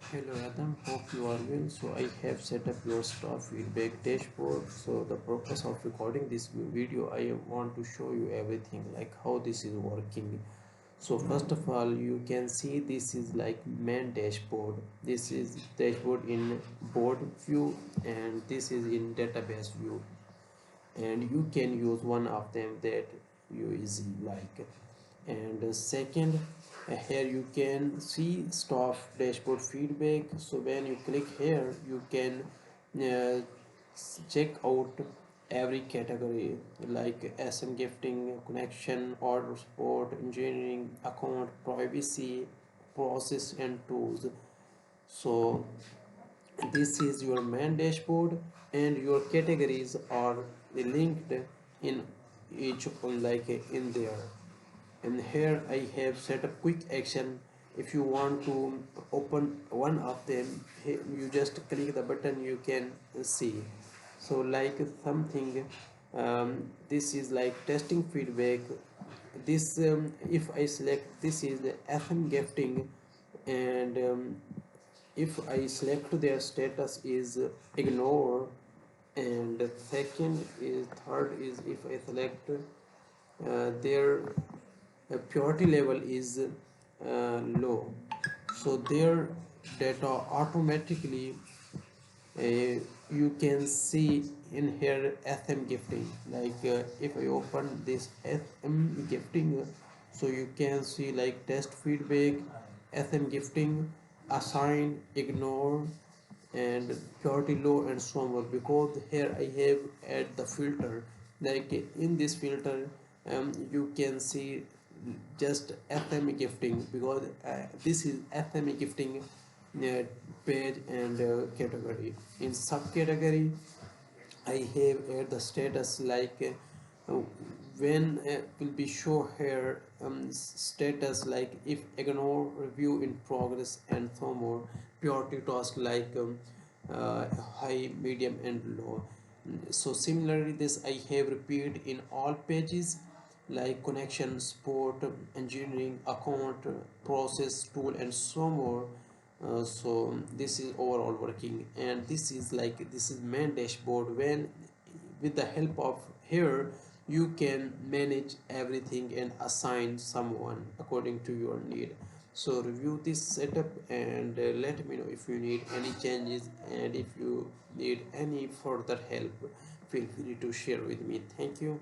Hello Adam, hope you are well. So I have set up your staff feedback dashboard. So the purpose of recording this video, I want to show you everything like how this is working. So first of all, you can see this is like main dashboard. This is dashboard in board view and this is in database view. And you can use one of them that you easy like. And second, here you can see staff dashboard feedback. So when you click here you can uh, check out every category like SM gifting, connection, order support, engineering, account, privacy, process and tools. So this is your main dashboard and your categories are linked in each like in there. And here I have set a quick action. If you want to open one of them, you just click the button, you can see. So like something, this is like testing feedback. This if I select, this is the FM gifting, and if I select their status is ignore, and second is third is if I select their purity level is low, so their data automatically you can see in here SM gifting. Like if I open this SM gifting, so you can see like test feedback, SM gifting, assign, ignore, and purity low and so on. Because here I have add the filter, like in this filter you can see just FME gifting, because this is FME gifting page and category. In subcategory I have add the status like when will be show here status like if ignore, review in progress and so more. Priority task like high, medium and low. So similarly this I have repeated in all pages like connection, support, engineering, account, process, tool and so more. So this is overall working, and this is like this is main dashboard. When with the help of here you can manage everything and assign someone according to your need. So review this setup and let me know if you need any changes, and if you need any further help feel free to share with me. Thank you.